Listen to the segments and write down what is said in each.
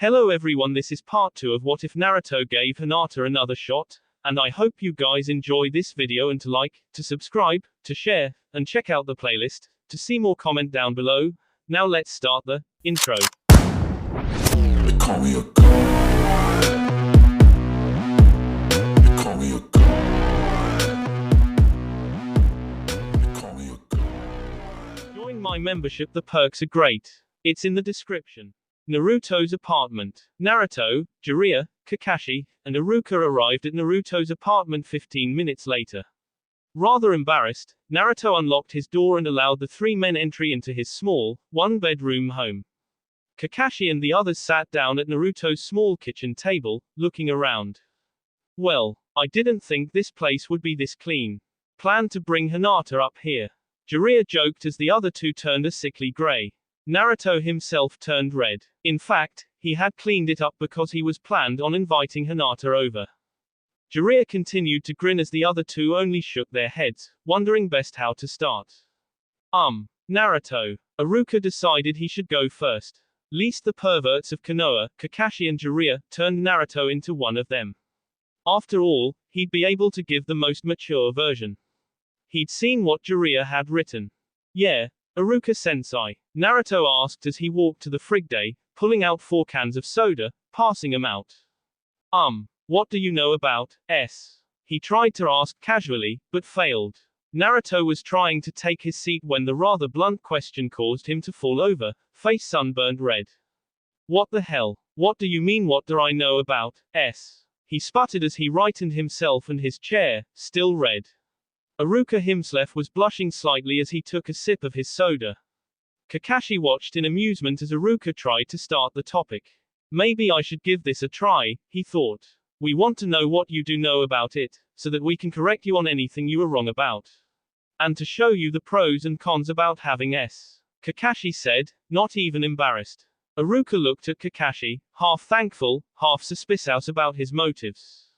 Hello everyone, this is part 2 of What If Naruto Gave Hinata Another Shot, and I hope you guys enjoy this video and to like, to subscribe, to share, and check out the playlist, to see more comment down below. Now let's start the intro. They call me a god. They call me a god. They call me a god. Join my membership, the perks are great. It's in the description. Naruto's apartment. Naruto, Jiraiya, Kakashi, and Iruka arrived at Naruto's apartment 15 minutes later. Rather embarrassed, Naruto unlocked his door and allowed the three men entry into his small, one-bedroom home. Kakashi and the others sat down at Naruto's small kitchen table, looking around. Well, I didn't think this place would be this clean. Planned to bring Hinata up here. Jiraiya joked as the other two turned a sickly gray. Naruto himself turned red. In fact, he had cleaned it up because he was planned on inviting Hinata over. Jiraiya continued to grin as the other two only shook their heads, wondering best how to start. Naruto. Iruka decided he should go first. Least the perverts of Konoha, Kakashi and Jiraiya, turned Naruto into one of them. After all, he'd be able to give the most mature version. He'd seen what Jiraiya had written. Yeah, Iruka-sensei, Naruto asked as he walked to the frig day, pulling out 4 cans of soda, passing them out. What do you know about S? He tried to ask casually, but failed. Naruto was trying to take his seat when the rather blunt question caused him to fall over, face sunburned red. What the hell? What do you mean, what do I know about S? He sputtered as he rightened himself and his chair, still red. Iruka himself was blushing slightly as he took a sip of his soda. Kakashi watched in amusement as Iruka tried to start the topic. Maybe I should give this a try, he thought. We want to know what you do know about it, so that we can correct you on anything you are wrong about. And to show you the pros and cons about having S. Kakashi said, not even embarrassed. Iruka looked at Kakashi, half thankful, half suspicious about his motives.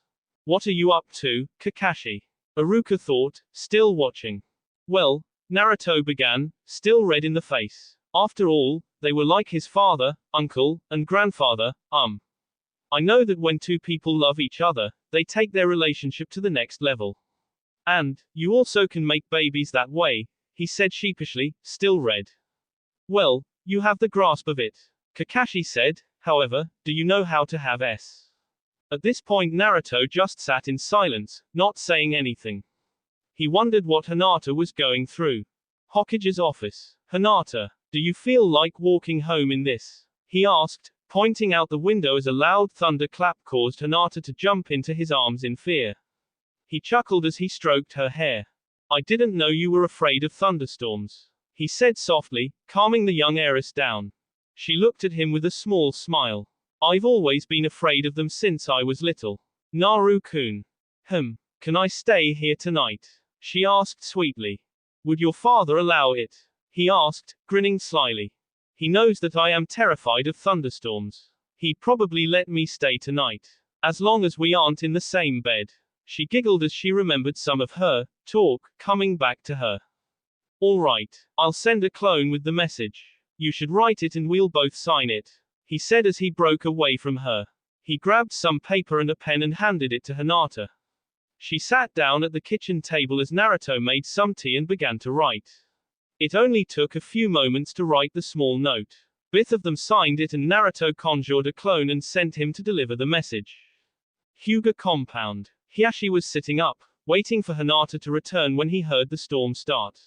What are you up to, Kakashi? Iruka thought, still watching. Well, Naruto began, still red in the face. After all, they were like his father, uncle, and grandfather. I know that when two people love each other, they take their relationship to the next level. And, you also can make babies that way, he said sheepishly, still red. Well, you have the grasp of it. Kakashi said, however, do you know how to have S? At this point Naruto just sat in silence, not saying anything. He wondered what Hinata was going through. Hokage's office. Hinata, do you feel like walking home in this? He asked, pointing out the window as a loud thunderclap caused Hinata to jump into his arms in fear. He chuckled as he stroked her hair. I didn't know you were afraid of thunderstorms, he said softly, calming the young heiress down. She looked at him with a small smile. I've always been afraid of them since I was little. Naru-kun. Can I stay here tonight? She asked sweetly. Would your father allow it? He asked, grinning slyly. He knows that I am terrified of thunderstorms. He'd probably let me stay tonight. As long as we aren't in the same bed. She giggled as she remembered some of her talk coming back to her. All right, I'll send a clone with the message. You should write it and we'll both sign it, he said as he broke away from her. He grabbed some paper and a pen and handed it to Hinata. She sat down at the kitchen table as Naruto made some tea and began to write. It only took a few moments to write the small note. Both of them signed it and Naruto conjured a clone and sent him to deliver the message. Hyuga compound. Hiashi was sitting up, waiting for Hinata to return when he heard the storm start.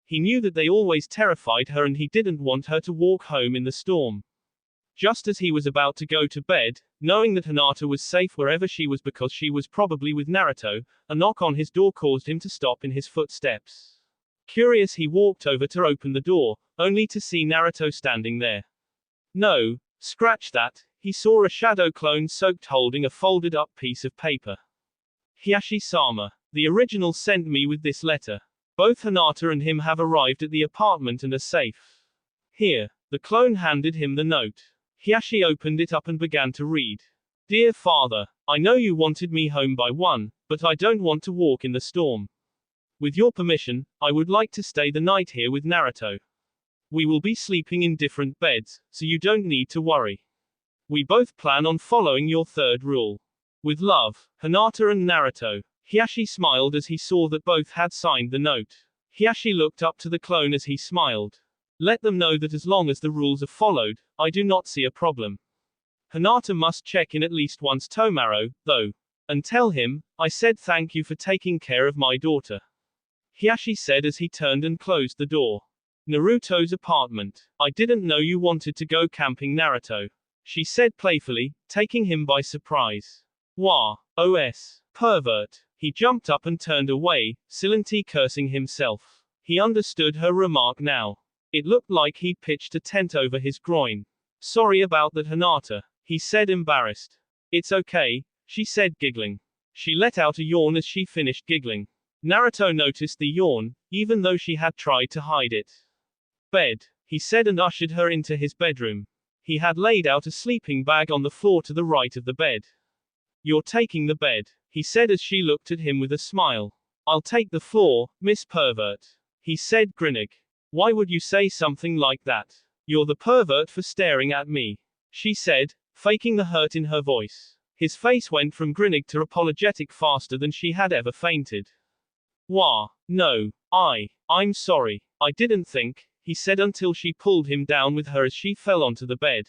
He knew that they always terrified her and he didn't want her to walk home in the storm. Just as he was about to go to bed, knowing that Hinata was safe wherever she was because she was probably with Naruto, a knock on his door caused him to stop in his footsteps. Curious, he walked over to open the door, only to see Naruto standing there. No, scratch that, he saw a shadow clone soaked holding a folded up piece of paper. Hiashi-sama. The original sent me with this letter. Both Hinata and him have arrived at the apartment and are safe. Here. The clone handed him the note. Hiashi opened it up and began to read. Dear father, I know you wanted me home by 1, but I don't want to walk in the storm. With your permission, I would like to stay the night here with Naruto. We will be sleeping in different beds, so you don't need to worry. We both plan on following your third rule. With love, Hinata and Naruto. Hiashi smiled as he saw that both had signed the note. Hiashi looked up to the clone as he smiled. Let them know that as long as the rules are followed, I do not see a problem. Hinata must check in at least once tomorrow, though. And tell him, I said thank you for taking care of my daughter. Hiashi said as he turned and closed the door. Naruto's apartment. I didn't know you wanted to go camping, Naruto. She said playfully, taking him by surprise. Wah, os, pervert. He jumped up and turned away, silently cursing himself. He understood her remark now. It looked like he'd pitched a tent over his groin. Sorry about that, Hinata, he said, embarrassed. It's okay, she said, giggling. She let out a yawn as she finished giggling. Naruto noticed the yawn, even though she had tried to hide it. Bed, he said, and ushered her into his bedroom. He had laid out a sleeping bag on the floor to the right of the bed. You're taking the bed, he said as she looked at him with a smile. I'll take the floor, Miss Pervert, he said, grinning. Why would you say something like that? You're the pervert for staring at me, she said, faking the hurt in her voice. His face went from grinning to apologetic faster than she had ever fainted. Wah, no, I'm sorry, I didn't think, he said until she pulled him down with her as she fell onto the bed.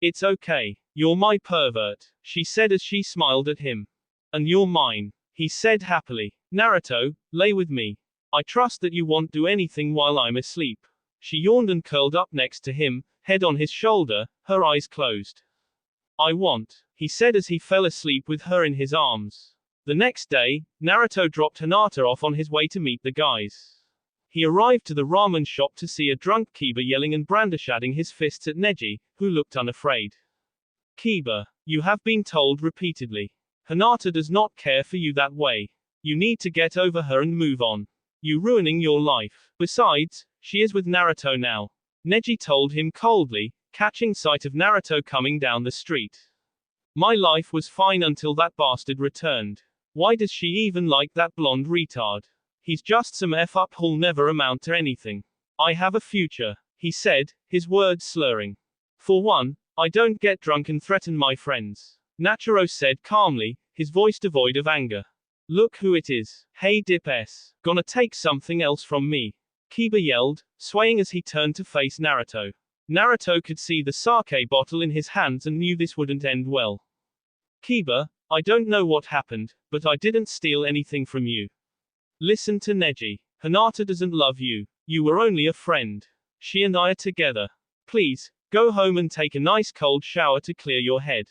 It's okay, you're my pervert, she said as she smiled at him. And you're mine, he said happily. Naruto, lay with me. I trust that you won't do anything while I'm asleep. She yawned and curled up next to him, head on his shoulder, her eyes closed. I won't, he said as he fell asleep with her in his arms. The next day, Naruto dropped Hinata off on his way to meet the guys. He arrived to the ramen shop to see a drunk Kiba yelling and brandishing his fists at Neji, who looked unafraid. Kiba, you have been told repeatedly. Hinata does not care for you that way. You need to get over her and move on. You ruining your life. Besides, she is with Naruto now. Neji told him coldly, catching sight of Naruto coming down the street. My life was fine until that bastard returned. Why does she even like that blonde retard? He's just some F-up who'll never amount to anything. I have a future, he said, his words slurring. For one, I don't get drunk and threaten my friends. Nachiro said calmly, his voice devoid of anger. Look who it is. Hey Dip S. Gonna take something else from me. Kiba yelled, swaying as he turned to face Naruto. Naruto could see the sake bottle in his hands and knew this wouldn't end well. Kiba, I don't know what happened, but I didn't steal anything from you. Listen to Neji. Hinata doesn't love you. You were only a friend. She and I are together. Please, go home and take a nice cold shower to clear your head.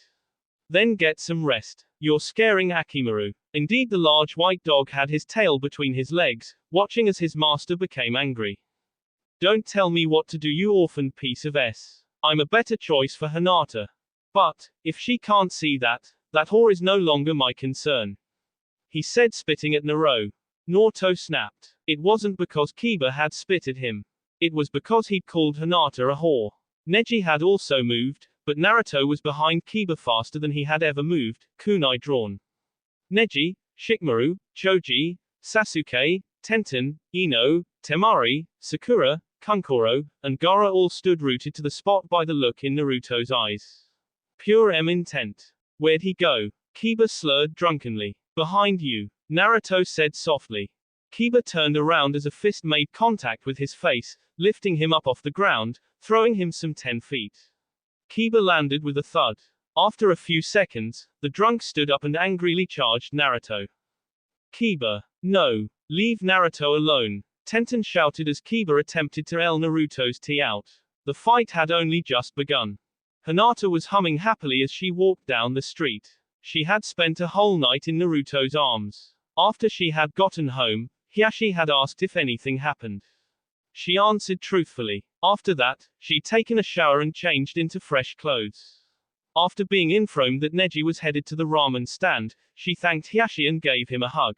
Then get some rest. You're scaring Akimaru. Indeed, the large white dog had his tail between his legs, watching as his master became angry. Don't tell me what to do, you orphan piece of s. I'm a better choice for Hinata. But, if she can't see that whore is no longer my concern. He said, spitting at Naruto. Naruto snapped. It wasn't because Kiba had spit at him. It was because he'd called Hinata a whore. Neji had also moved, but Naruto was behind Kiba faster than he had ever moved, kunai drawn. Neji, Shikamaru, Choji, Sasuke, Tenten, Ino, Temari, Sakura, Kankuro, and Gaara all stood rooted to the spot by the look in Naruto's eyes. Pure intent. Where'd he go? Kiba slurred drunkenly. Behind you, Naruto said softly. Kiba turned around as a fist made contact with his face, lifting him up off the ground, throwing him some 10 feet. Kiba landed with a thud. After a few seconds, the drunk stood up and angrily charged Naruto. Kiba, no, leave Naruto alone, Tenten shouted as Kiba attempted to L Naruto's tea out. The fight had only just begun. Hinata was humming happily as she walked down the street. She had spent a whole night in Naruto's arms. After she had gotten home, Hiashi had asked if anything happened. She answered truthfully. After that, she'd taken a shower and changed into fresh clothes. After being informed that Neji was headed to the ramen stand, she thanked Hiashi and gave him a hug.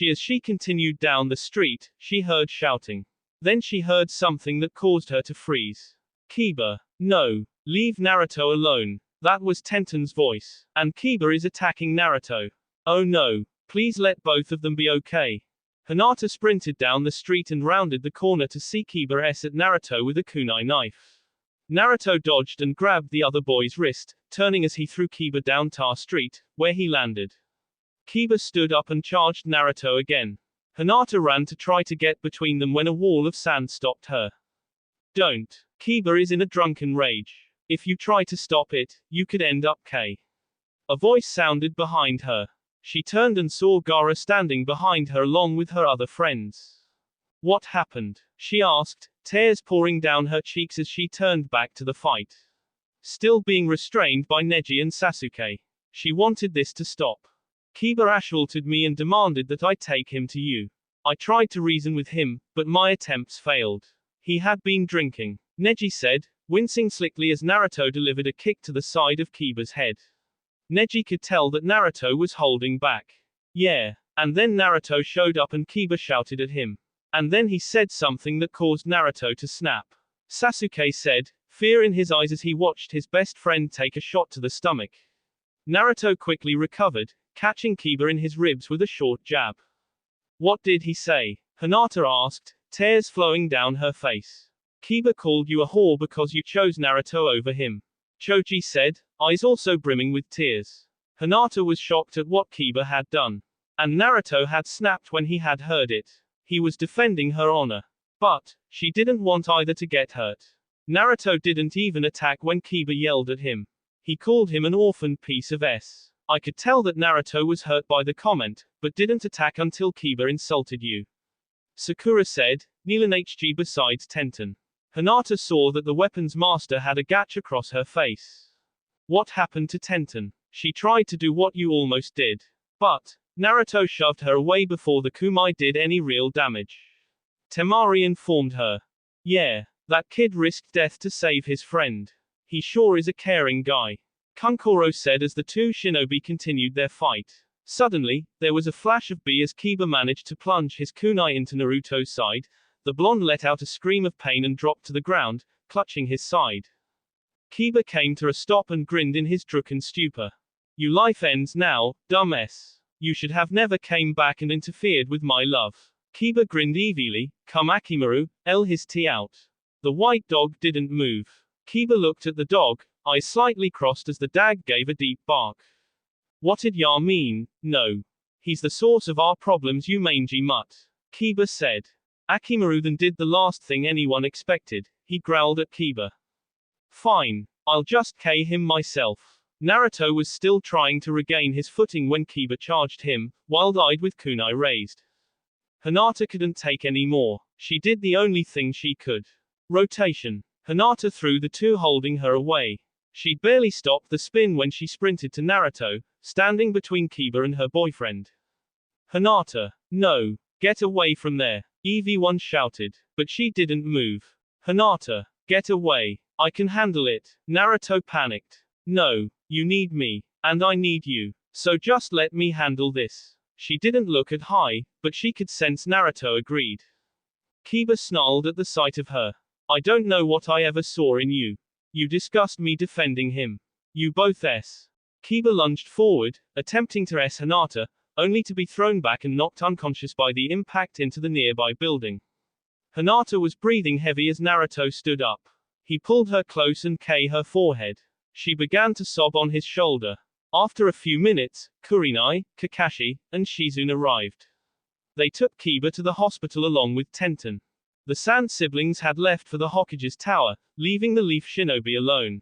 As she continued down the street, she heard shouting. Then she heard something that caused her to freeze. Kiba, no, leave Naruto alone. That was Tenten's voice. And Kiba is attacking Naruto. Oh no, please let both of them be okay. Hinata sprinted down the street and rounded the corner to see Kiba at Naruto with a kunai knife. Naruto dodged and grabbed the other boy's wrist, turning as he threw Kiba down Tar Street, where he landed. Kiba stood up and charged Naruto again. Hinata ran to try to get between them when a wall of sand stopped her. Don't. Kiba is in a drunken rage. If you try to stop it, you could end up K. A voice sounded behind her. She turned and saw Gaara standing behind her along with her other friends. What happened? She asked, tears pouring down her cheeks as she turned back to the fight. Still being restrained by Neji and Sasuke. She wanted this to stop. Kiba assaulted me and demanded that I take him to you. I tried to reason with him, but my attempts failed. He had been drinking, Neji said, wincing slickly as Naruto delivered a kick to the side of Kiba's head. Neji could tell that Naruto was holding back. Yeah. And then Naruto showed up and Kiba shouted at him. And then he said something that caused Naruto to snap. Sasuke said, fear in his eyes as he watched his best friend take a shot to the stomach. Naruto quickly recovered, catching Kiba in his ribs with a short jab. What did he say? Hinata asked, tears flowing down her face. Kiba called you a whore because you chose Naruto over him. Choji said, eyes also brimming with tears. Hinata was shocked at what Kiba had done. And Naruto had snapped when he had heard it. He was defending her honor. But, she didn't want either to get hurt. Naruto didn't even attack when Kiba yelled at him. He called him an orphaned piece of s. I could tell that Naruto was hurt by the comment, but didn't attack until Kiba insulted you. Sakura said, Nilan HG besides Tenten. Hinata saw that the weapons master had a gash across her face. What happened to Tenten? She tried to do what you almost did. But, Naruto shoved her away before the kunai did any real damage. Temari informed her. Yeah, that kid risked death to save his friend. He sure is a caring guy. Kankuro said as the two shinobi continued their fight. Suddenly, there was a flash of B as Kiba managed to plunge his kunai into Naruto's side. The blonde let out a scream of pain and dropped to the ground, clutching his side. Kiba came to a stop and grinned in his drunken stupor. Your life ends now, dumb s. You should have never came back and interfered with my love. Kiba grinned evilly, come Akimaru, his tea out. The white dog didn't move. Kiba looked at the dog, eyes slightly crossed as the dag gave a deep bark. What did ya mean? No. He's the source of our problems, you mangy mutt. Kiba said. Akimaru then did the last thing anyone expected. He growled at Kiba. Fine. I'll just K him myself. Naruto was still trying to regain his footing when Kiba charged him, wild-eyed with kunai raised. Hinata couldn't take any more. She did the only thing she could. Rotation. Hinata threw the two holding her away. She'd barely stopped the spin when she sprinted to Naruto, standing between Kiba and her boyfriend. Hinata. No. Get away from there. EV1 shouted. But she didn't move. Hinata. Get away. I can handle it. Naruto panicked. No. You need me. And I need you. So just let me handle this. She didn't look at Hai, but she could sense Naruto agreed. Kiba snarled at the sight of her. I don't know what I ever saw in you. You disgust me defending him. You both s. Kiba lunged forward, attempting to s Hinata, only to be thrown back and knocked unconscious by the impact into the nearby building. Hinata was breathing heavy as Naruto stood up. He pulled her close and K her forehead. She began to sob on his shoulder. After a few minutes, Kurenai, Kakashi, and Shizune arrived. They took Kiba to the hospital along with Tenten. The Sand siblings had left for the Hokage's tower, leaving the Leaf Shinobi alone.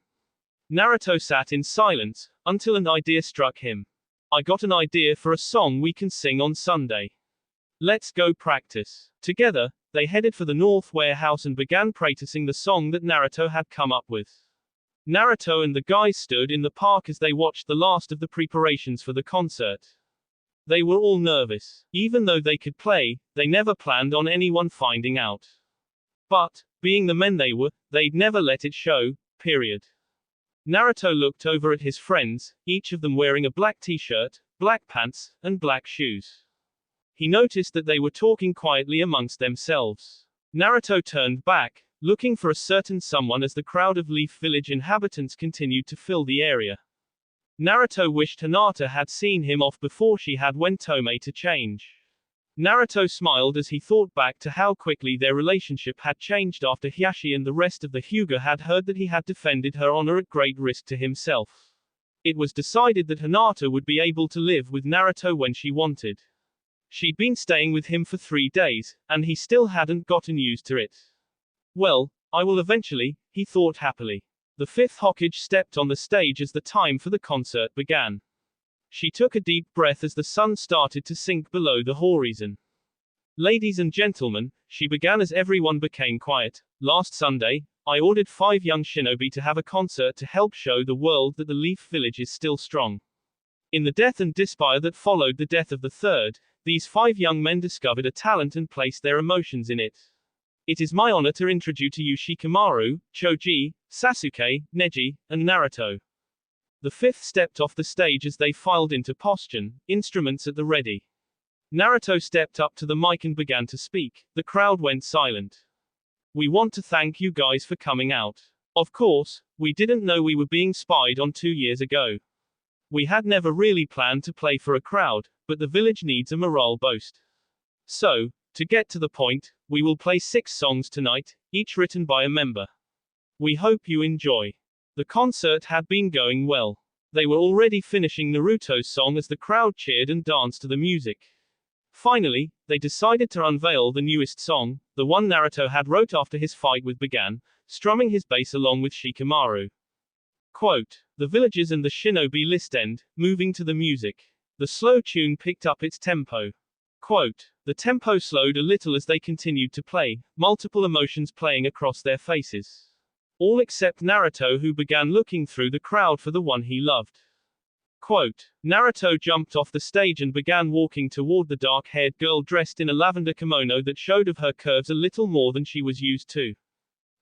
Naruto sat in silence, until an idea struck him. I got an idea for a song we can sing on Sunday. Let's go practice. Together, they headed for the North Warehouse and began practicing the song that Naruto had come up with. Naruto and the guys stood in the park as they watched the last of the preparations for the concert. They were all nervous. Even though they could play, they never planned on anyone finding out. But, being the men they were, they'd never let it show, period. Naruto looked over at his friends, each of them wearing a black t-shirt, black pants, and black shoes. He noticed that they were talking quietly amongst themselves. Naruto turned back, looking for a certain someone as the crowd of Leaf Village inhabitants continued to fill the area. Naruto wished Hinata had seen him off before she had went Tome to change. Naruto smiled as he thought back to how quickly their relationship had changed after Hiashi and the rest of the Hyuga had heard that he had defended her honor at great risk to himself. It was decided that Hinata would be able to live with Naruto when she wanted. She'd been staying with him for 3 days, and he still hadn't gotten used to it. Well, I will eventually, he thought happily. The fifth Hokage stepped on the stage as the time for the concert began. She took a deep breath as the sun started to sink below the horizon. Ladies and gentlemen, she began as everyone became quiet. Last Sunday, I ordered 5 young shinobi to have a concert to help show the world that the Leaf Village is still strong. In the death and despair that followed the death of the third, these 5 young men discovered a talent and placed their emotions in it. It is my honor to introduce to you Shikamaru, Choji, Sasuke, Neji, and Naruto. The fifth stepped off the stage as they filed into posture, instruments at the ready. Naruto stepped up to the mic and began to speak. The crowd went silent. We want to thank you guys for coming out. Of course, we didn't know we were being spied on 2 years ago. We had never really planned to play for a crowd, but the village needs a morale boost. So, to get to the point, we will play 6 songs tonight, each written by a member. We hope you enjoy. The concert had been going well. They were already finishing Naruto's song as the crowd cheered and danced to the music. Finally, they decided to unveil the newest song, the one Naruto had wrote after his fight with Bagan, strumming his bass along with Shikamaru. Quote, the villagers and the shinobi listened, moving to the music. The slow tune picked up its tempo. Quote, the tempo slowed a little as they continued to play, multiple emotions playing across their faces. All except Naruto, who began looking through the crowd for the one he loved. Quote, Naruto jumped off the stage and began walking toward the dark-haired girl dressed in a lavender kimono that showed of her curves a little more than she was used to.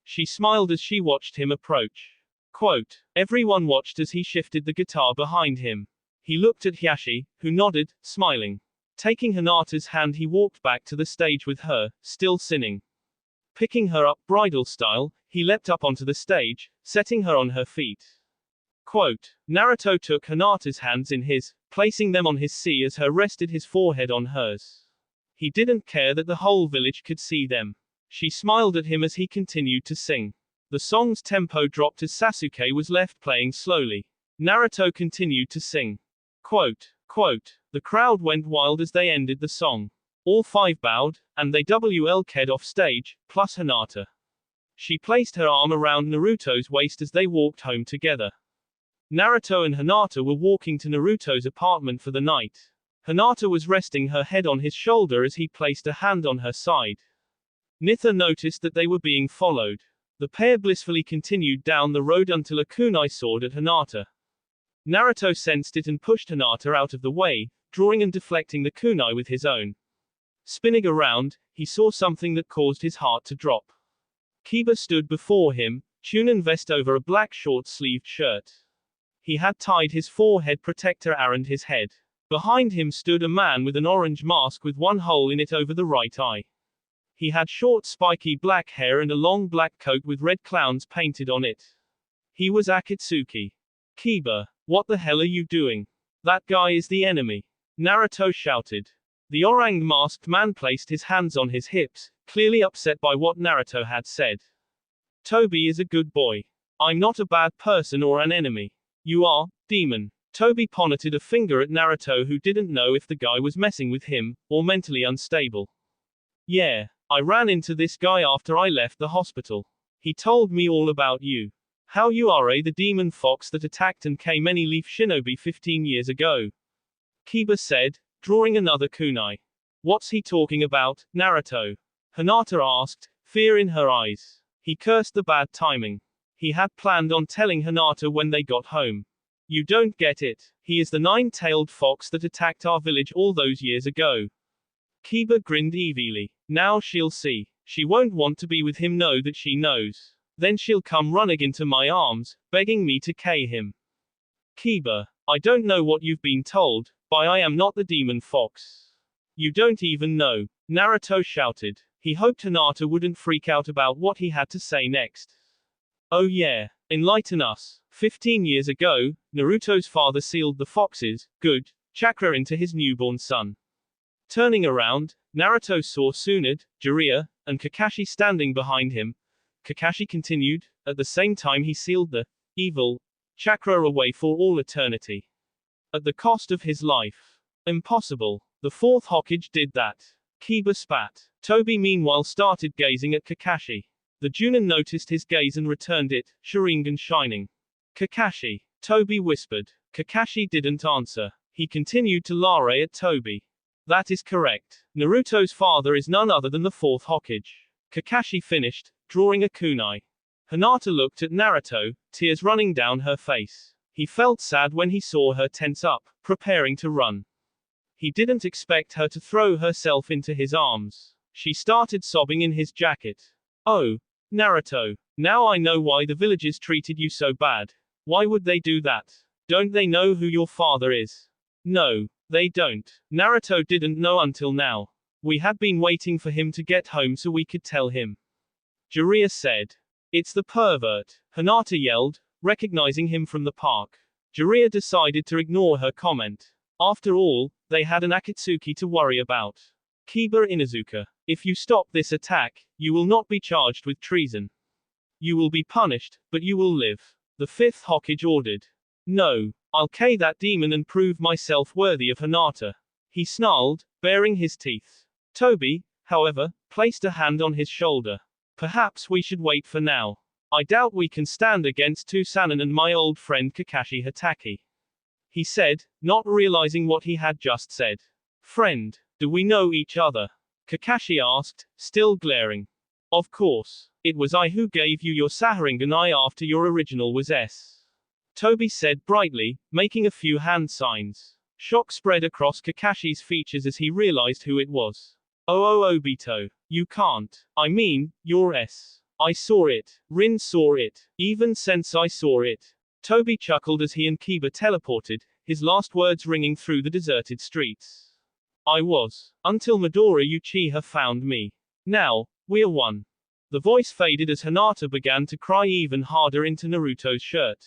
She smiled as she watched him approach. Quote, everyone watched as he shifted the guitar behind him. He looked at Hiashi, who nodded, smiling. Taking Hinata's hand, he walked back to the stage with her, still singing. Picking her up bridal style, he leapt up onto the stage, setting her on her feet. Quote, Naruto took Hinata's hands in his, placing them on his sea as her rested his forehead on hers. He didn't care that the whole village could see them. She smiled at him as he continued to sing. The song's tempo dropped as Sasuke was left playing slowly. Naruto continued to sing. Quote, the crowd went wild as they ended the song. All 5 bowed, and they WLK'd off stage, plus Hinata. She placed her arm around Naruto's waist as they walked home together. Naruto and Hinata were walking to Naruto's apartment for the night. Hinata was resting her head on his shoulder as he placed a hand on her side. Nitha noticed that they were being followed. The pair blissfully continued down the road until a kunai soared at Hinata. Naruto sensed it and pushed Hinata out of the way, drawing and deflecting the kunai with his own. Spinning around, he saw something that caused his heart to drop. Kiba stood before him, Chunin vest over a black short-sleeved shirt. He had tied his forehead protector around his head. Behind him stood a man with an orange mask with one hole in it over the right eye. He had short spiky black hair and a long black coat with red clowns painted on it. He was Akatsuki. Kiba, what the hell are you doing? That guy is the enemy. Naruto shouted. The orang-masked man placed his hands on his hips, clearly upset by what Naruto had said. Toby is a good boy. I'm not a bad person or an enemy. You are, demon. Toby pointed a finger at Naruto, who didn't know if the guy was messing with him, or mentally unstable. Yeah, I ran into this guy after I left the hospital. He told me all about you. How you are the demon fox that attacked and killed many Leaf Shinobi 15 years ago. Kiba said, drawing another kunai. What's he talking about, Naruto? Hinata asked, fear in her eyes. He cursed the bad timing. He had planned on telling Hinata when they got home. You don't get it. He is the 9-tailed fox that attacked our village all those years ago. Kiba grinned evilly. Now she'll see. She won't want to be with him, know that she knows. Then she'll come running into my arms, begging me to kill him. Kiba, I don't know what you've been told, but I am not the demon fox. You don't even know. Naruto shouted. He hoped Hinata wouldn't freak out about what he had to say next. Oh yeah, enlighten us. 15 years ago, Naruto's father sealed the fox's good chakra into his newborn son. Turning around, Naruto saw Tsunade, Jiraiya, and Kakashi standing behind him. Kakashi continued, at the same time he sealed the evil chakra away for all eternity. At the cost of his life. Impossible. The fourth Hokage did that. Kiba spat. Toby meanwhile started gazing at Kakashi. The Junin noticed his gaze and returned it, Sharingan shining. Kakashi. Toby whispered. Kakashi didn't answer. He continued to lare at Toby. That is correct. Naruto's father is none other than the fourth Hokage. Kakashi finished, drawing a kunai. Hinata looked at Naruto, tears running down her face. He felt sad when he saw her tense up, preparing to run. He didn't expect her to throw herself into his arms. She started sobbing in his jacket. Oh, Naruto. Now I know why the villagers treated you so bad. Why would they do that? Don't they know who your father is? No, they don't. Naruto didn't know until now. We had been waiting for him to get home so we could tell him. Jiraiya said. It's the pervert. Hinata yelled, recognizing him from the park. Jiraiya decided to ignore her comment. After all, they had an Akatsuki to worry about. Kiba Inuzuka. If you stop this attack, you will not be charged with treason. You will be punished, but you will live. The fifth Hokage ordered. No. I'll kill that demon and prove myself worthy of Hinata. He snarled, baring his teeth. Toby, however, placed a hand on his shoulder. Perhaps we should wait for now. I doubt we can stand against Tusanin and my old friend Kakashi Hatake. He said, not realizing what he had just said. Friend, do we know each other? Kakashi asked, still glaring. Of course. It was I who gave you your Sharingan after your original was S. Toby said brightly, making a few hand signs. Shock spread across Kakashi's features as he realized who it was. Oh Obito. You can't. I mean, your S. I saw it. Rin saw it. Even Sensei saw it. Toby chuckled as he and Kiba teleported, his last words ringing through the deserted streets. I was. Until Midori Uchiha found me. Now, we're one. The voice faded as Hinata began to cry even harder into Naruto's shirt.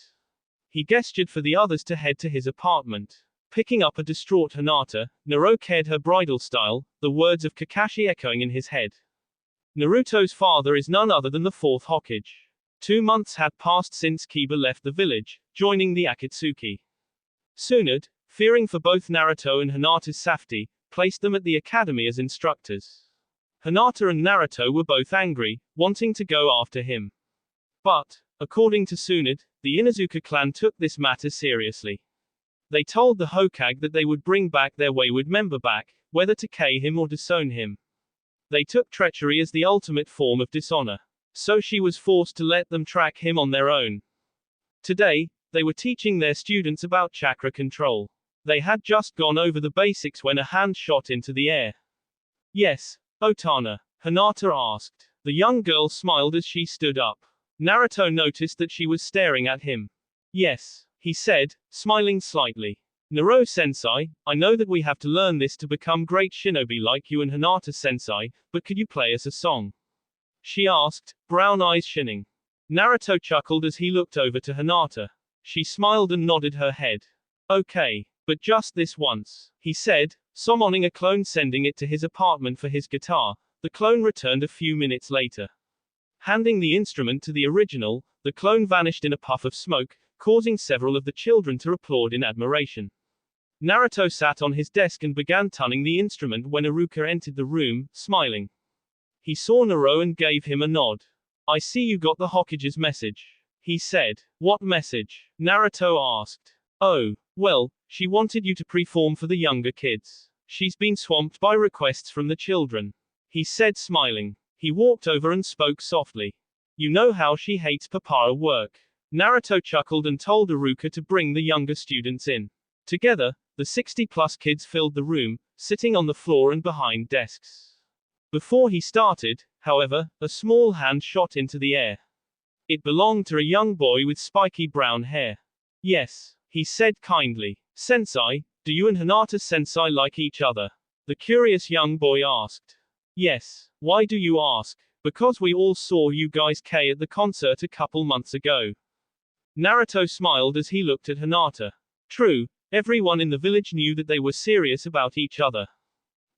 He gestured for the others to head to his apartment. Picking up a distraught Hinata, Naruto cared her bridal style, the words of Kakashi echoing in his head. Naruto's father is none other than the fourth Hokage. 2 months had passed since Kiba left the village, joining the Akatsuki. Tsunade, fearing for both Naruto and Hinata's safety, placed them at the academy as instructors. Hinata and Naruto were both angry, wanting to go after him. But, according to Tsunade, the Inuzuka clan took this matter seriously. They told the Hokage that they would bring back their wayward member back, whether to kill him or disown him. They took treachery as the ultimate form of dishonor. So she was forced to let them track him on their own. Today, they were teaching their students about chakra control. They had just gone over the basics when a hand shot into the air. Yes, Otana? Hinata asked. The young girl smiled as she stood up. Naruto noticed that she was staring at him. Yes, he said, smiling slightly. Naruto-sensei, I know that we have to learn this to become great shinobi like you and Hinata-sensei, but could you play us a song? She asked, brown eyes shining. Naruto chuckled as he looked over to Hinata. She smiled and nodded her head. Okay, but just this once, he said, summoning a clone sending it to his apartment for his guitar. The clone returned a few minutes later. Handing the instrument to the original, the clone vanished in a puff of smoke, causing several of the children to applaud in admiration. Naruto sat on his desk and began tuning the instrument when Iruka entered the room, smiling. He saw Naruto and gave him a nod. I see you got the Hokage's message. He said. What message? Naruto asked. Oh, well, she wanted you to perform for the younger kids. She's been swamped by requests from the children. He said smiling. He walked over and spoke softly. You know how she hates papaya work. Naruto chuckled and told Iruka to bring the younger students in. Together, the 60-plus kids filled the room, sitting on the floor and behind desks. Before he started, however, a small hand shot into the air. It belonged to a young boy with spiky brown hair. Yes, he said kindly. Sensei, do you and Hinata-sensei like each other? The curious young boy asked. Yes. Why do you ask? Because we all saw you guys at the concert a couple months ago. Naruto smiled as he looked at Hinata. True, everyone in the village knew that they were serious about each other.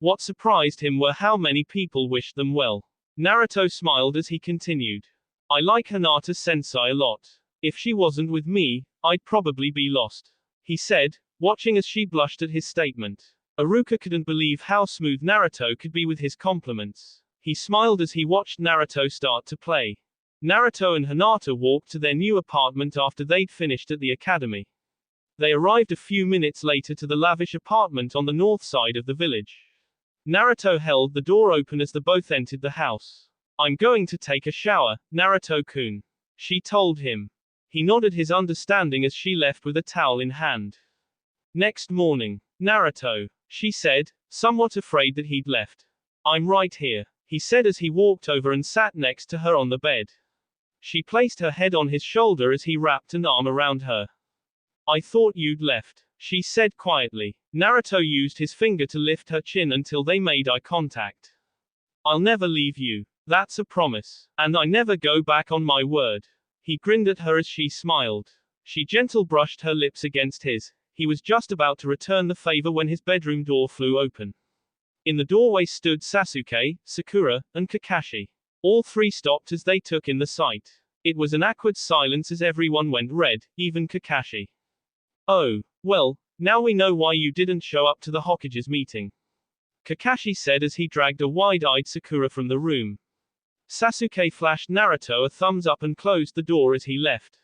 What surprised him were how many people wished them well. Naruto smiled as he continued. I like Hinata sensei a lot. If she wasn't with me, I'd probably be lost, he said, watching as she blushed at his statement. Iruka couldn't believe how smooth Naruto could be with his compliments. He smiled as he watched Naruto start to play. Naruto and Hinata walked to their new apartment after they'd finished at the academy. They arrived a few minutes later to the lavish apartment on the north side of the village. Naruto held the door open as the both entered the house. I'm going to take a shower, Naruto-kun, she told him. He nodded his understanding as she left with a towel in hand. Next morning, Naruto, she said, somewhat afraid that he'd left. I'm right here, he said as he walked over and sat next to her on the bed. She placed her head on his shoulder as he wrapped an arm around her. I thought you'd left, she said quietly. Naruto used his finger to lift her chin until they made eye contact. I'll never leave you. That's a promise. And I never go back on my word. He grinned at her as she smiled. She gently brushed her lips against his. He was just about to return the favor when his bedroom door flew open. In the doorway stood Sasuke, Sakura, and Kakashi. All three stopped as they took in the sight. It was an awkward silence as everyone went red, even Kakashi. Oh, well, now we know why you didn't show up to the Hokage's meeting, Kakashi said as he dragged a wide-eyed Sakura from the room. Sasuke flashed Naruto a thumbs up and closed the door as he left.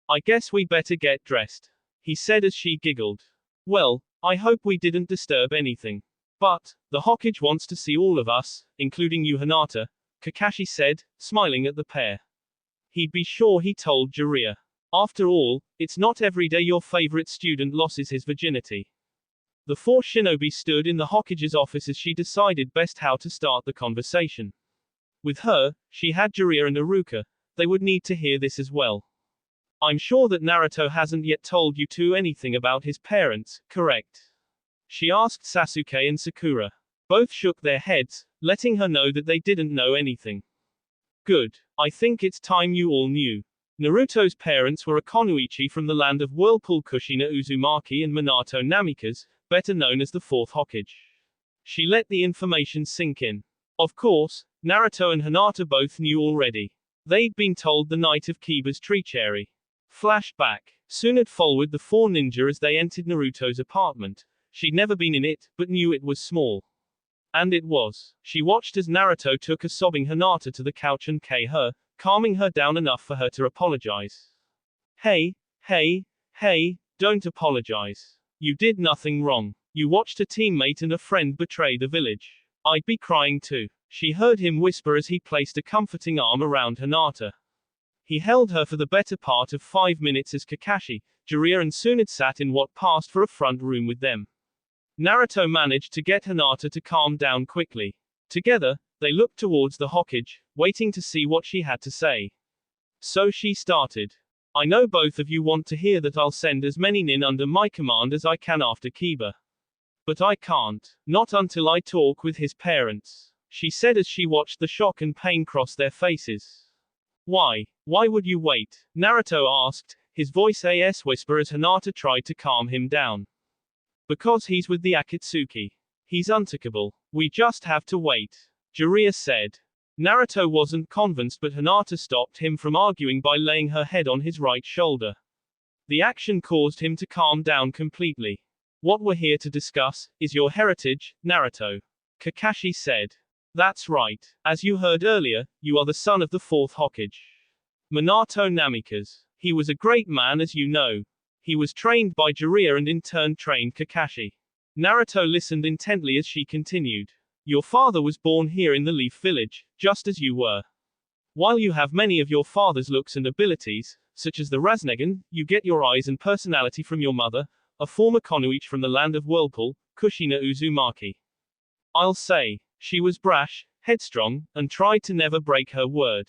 I guess we better get dressed, he said as she giggled. Well, I hope we didn't disturb anything. But, the Hokage wants to see all of us, including you Hinata, Kakashi said, smiling at the pair. He'd be sure, he told Jiraiya. After all, it's not every day your favorite student loses his virginity. The four shinobi stood in the Hokage's office as she decided best how to start the conversation. With her, she had Jiraiya and Iruka. They would need to hear this as well. I'm sure that Naruto hasn't yet told you two anything about his parents, correct? She asked Sasuke and Sakura. Both shook their heads, letting her know that they didn't know anything. Good. I think it's time you all knew. Naruto's parents were a Konoichi from the land of Whirlpool Kushina Uzumaki and Minato Namikaze, better known as the Fourth Hokage. She let the information sink in. Of course, Naruto and Hinata both knew already. They'd been told the night of Kiba's treachery. Flashback. Soon had followed the four ninja as they entered Naruto's apartment. She'd never been in it, but knew it was small. And it was. She watched as Naruto took a sobbing Hinata to the couch and kissed her, calming her down enough for her to apologize. Hey, don't apologize. You did nothing wrong. You watched a teammate and a friend betray the village. I'd be crying too. She heard him whisper as he placed a comforting arm around Hinata. He held her for the better part of 5 minutes as Kakashi, Jiraiya and Tsunade sat in what passed for a front room with them. Naruto managed to get Hinata to calm down quickly. Together, they looked towards the Hokage, waiting to see what she had to say. So she started. I know both of you want to hear that I'll send as many nin under my command as I can after Kiba. But I can't. Not until I talk with his parents, she said as she watched the shock and pain cross their faces. Why? Why would you wait? Naruto asked, his voice a whisper as Hinata tried to calm him down. Because he's with the Akatsuki. He's untouchable. We just have to wait, Jiraiya said. Naruto wasn't convinced, but Hinata stopped him from arguing by laying her head on his right shoulder. The action caused him to calm down completely. What we're here to discuss is your heritage, Naruto, Kakashi said. That's right. As you heard earlier, you are the son of the fourth Hokage, Minato Namikaze. He was a great man, as you know. He was trained by Jiraiya and in turn trained Kakashi. Naruto listened intently as she continued. Your father was born here in the Leaf Village, just as you were. While you have many of your father's looks and abilities, such as the Rasengan, you get your eyes and personality from your mother, a former Konoichi from the land of Whirlpool, Kushina Uzumaki. I'll say, she was brash, headstrong, and tried to never break her word.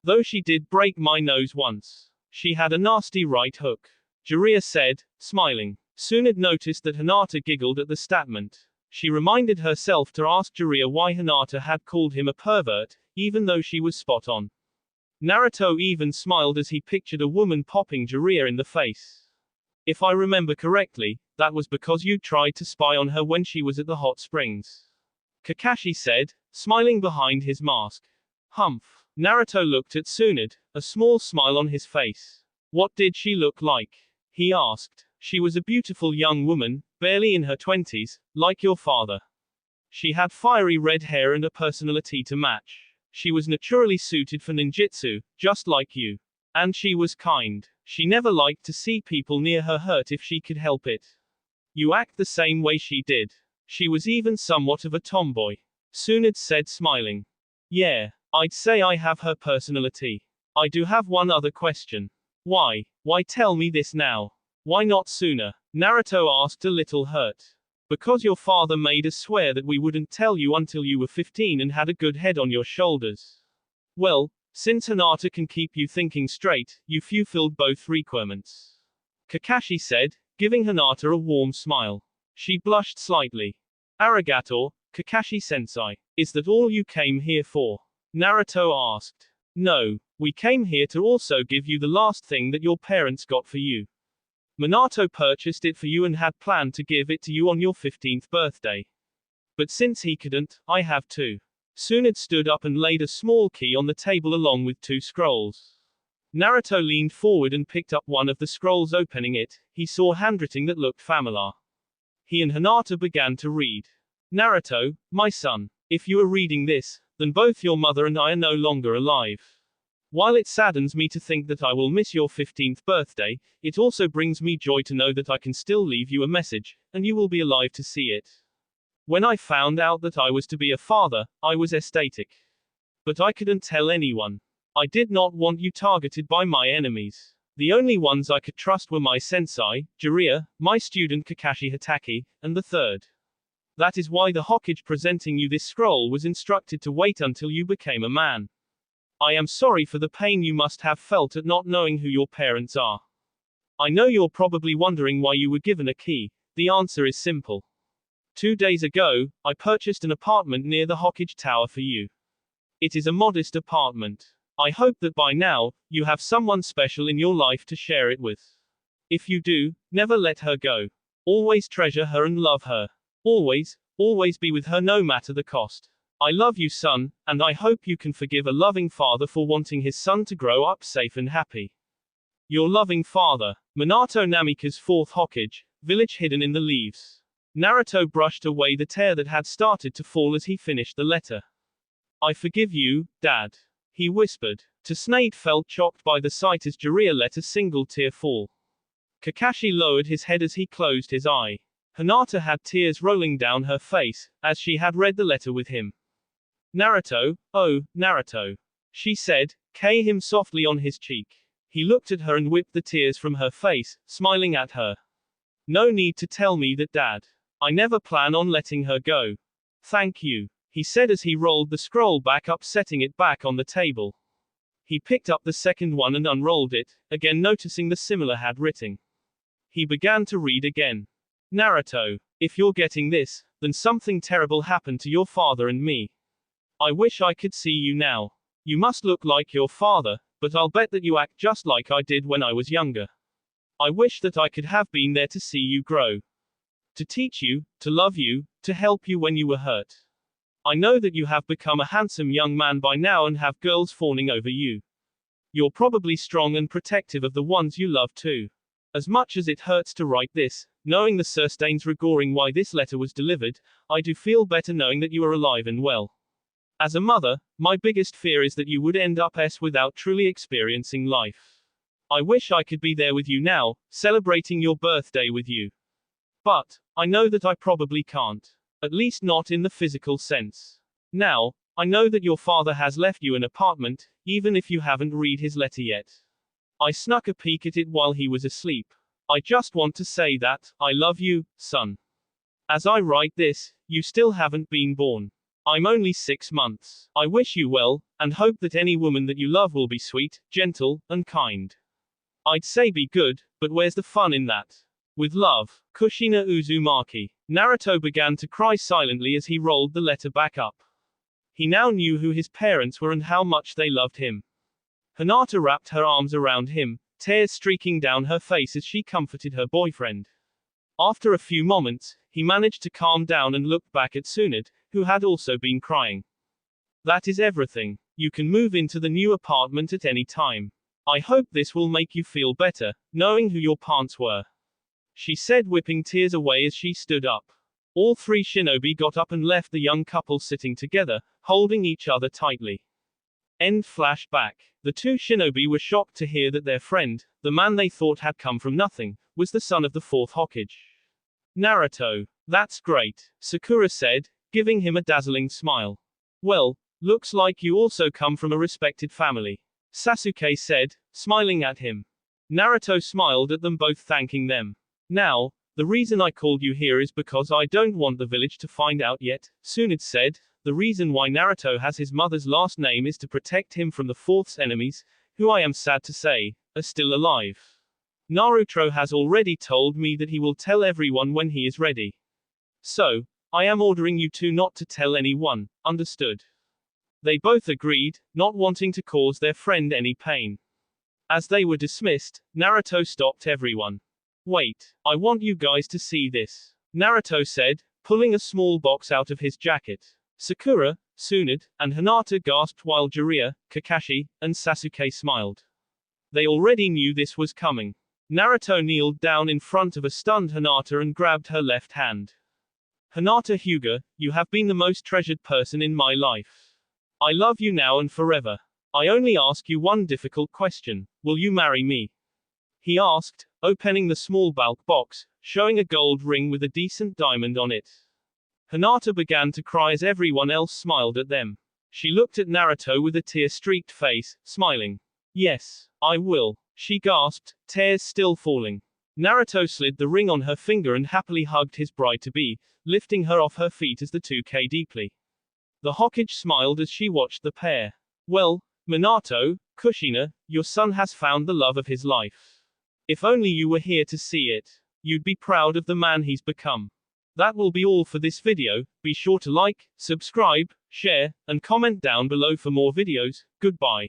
Though she did break my nose once. She had a nasty right hook, Jiraiya said, smiling. Tsunade noticed that Hinata giggled at the statement. She reminded herself to ask Jiraiya why Hinata had called him a pervert, even though she was spot on. Naruto even smiled as he pictured a woman popping Jiraiya in the face. If I remember correctly, that was because you tried to spy on her when she was at the hot springs. Kakashi said, smiling behind his mask. Humph. Naruto looked at Tsunade, a small smile on his face. What did she look like? He asked. She was a beautiful young woman, barely in her 20s, like your father. She had fiery red hair and a personality to match. She was naturally suited for ninjutsu, just like you. And she was kind. She never liked to see people near her hurt if she could help it. You act the same way she did. She was even somewhat of a tomboy. Tsunade said, smiling. Yeah, I'd say I have her personality. I do have one other question. Why? Why tell me this now? Why not sooner? Naruto asked, a little hurt. Because your father made us swear that we wouldn't tell you until you were 15 and had a good head on your shoulders. Well, since Hinata can keep you thinking straight, you fulfilled both requirements. Kakashi said, giving Hinata a warm smile. She blushed slightly. Arigato, Kakashi-sensei. Is that all you came here for? Naruto asked. No, we came here to also give you the last thing that your parents got for you. Minato purchased it for you and had planned to give it to you on your 15th birthday. But since he couldn't, I have to. Tsunade stood up and laid a small key on the table along with 2 scrolls. Naruto leaned forward and picked up one of the scrolls. Opening it, he saw handwriting that looked familiar. He and Hinata began to read. Naruto, my son, if you are reading this, then both your mother and I are no longer alive. While it saddens me to think that I will miss your 15th birthday, it also brings me joy to know that I can still leave you a message, and you will be alive to see it. When I found out that I was to be a father, I was ecstatic. But I couldn't tell anyone. I did not want you targeted by my enemies. The only ones I could trust were my sensei, Jiraiya, my student Kakashi Hatake, and the third. That is why the Hokage presenting you this scroll was instructed to wait until you became a man. I am sorry for the pain you must have felt at not knowing who your parents are. I know you're probably wondering why you were given a key. The answer is simple. 2 days ago, I purchased an apartment near the Hokage Tower for you. It is a modest apartment. I hope that by now, you have someone special in your life to share it with. If you do, never let her go. Always treasure her and love her. Always, always be with her no matter the cost. I love you, son, and I hope you can forgive a loving father for wanting his son to grow up safe and happy. Your loving father, Minato. Namika's 4th Hokage, village hidden in the leaves. Naruto brushed away the tear that had started to fall as he finished the letter. I forgive you, Dad. He whispered. Tsunade felt shocked by the sight as Jiraiya let a single tear fall. Kakashi lowered his head as he closed his eye. Hinata had tears rolling down her face, as she had read the letter with him. Naruto, oh, Naruto. She said, kissing him softly on his cheek. He looked at her and whipped the tears from her face, smiling at her. No need to tell me that, Dad. I never plan on letting her go. Thank you, he said as he rolled the scroll back up, setting it back on the table. He picked up the second one and unrolled it, again noticing the similar handwriting. He began to read again. Naruto, if you're getting this, then something terrible happened to your father and me. I wish I could see you now. You must look like your father, but I'll bet that you act just like I did when I was younger. I wish that I could have been there to see you grow. To teach you, to love you, to help you when you were hurt. I know that you have become a handsome young man by now and have girls fawning over you. You're probably strong and protective of the ones you love too. As much as it hurts to write this, knowing the sustains regarding why this letter was delivered, I do feel better knowing that you are alive and well. As a mother, my biggest fear is that you would end up without truly experiencing life. I wish I could be there with you now, celebrating your birthday with you. But, I know that I probably can't. At least not in the physical sense. Now, I know that your father has left you an apartment, even if you haven't read his letter yet. I snuck a peek at it while he was asleep. I just want to say that, I love you, son. As I write this, you still haven't been born. I'm only 6 months. I wish you well, and hope that any woman that you love will be sweet, gentle, and kind. I'd say be good, but where's the fun in that? With love, Kushina Uzumaki. Naruto began to cry silently as he rolled the letter back up. He now knew who his parents were and how much they loved him. Hinata wrapped her arms around him, tears streaking down her face as she comforted her boyfriend. After a few moments, He managed to calm down and looked back at Tsunade, who had also been crying. That is everything. You can move into the new apartment at any time. I hope this will make you feel better, knowing who your parents were. She said, whipping tears away as she stood up. All three shinobi got up and left the young couple sitting together, holding each other tightly. End flashback. The two shinobi were shocked to hear that their friend, the man they thought had come from nothing, was the son of the fourth Hokage. Naruto. That's great, Sakura said, giving him a dazzling smile. Well, looks like you also come from a respected family, Sasuke said, smiling at him. Naruto smiled at them both, thanking them. Now, the reason I called you here is because I don't want the village to find out yet, Tsunade said. The reason why Naruto has his mother's last name is to protect him from the Fourth's enemies, who I am sad to say, are still alive. Naruto has already told me that he will tell everyone when he is ready. So, I am ordering you two not to tell anyone, understood? They both agreed, not wanting to cause their friend any pain. As they were dismissed, Naruto stopped everyone. Wait, I want you guys to see this, Naruto said, pulling a small box out of his jacket. Sakura, Tsunade, and Hinata gasped while Jiraiya, Kakashi, and Sasuke smiled. They already knew this was coming. Naruto kneeled down in front of a stunned Hinata and grabbed her left hand. Hinata Hyuga, you have been the most treasured person in my life. I love you now and forever. I only ask you one difficult question. Will you marry me? He asked, opening the small bulk box, showing a gold ring with a decent diamond on it. Hinata began to cry as everyone else smiled at them. She looked at Naruto with a tear-streaked face, smiling. Yes, I will, she gasped, tears still falling. Naruto slid the ring on her finger and happily hugged his bride-to-be, lifting her off her feet as the two kissed deeply. The Hokage smiled as she watched the pair. Well, Minato, Kushina, your son has found the love of his life. If only you were here to see it. You'd be proud of the man he's become. That will be all for this video. Be sure to like, subscribe, share, and comment down below for more videos. Goodbye.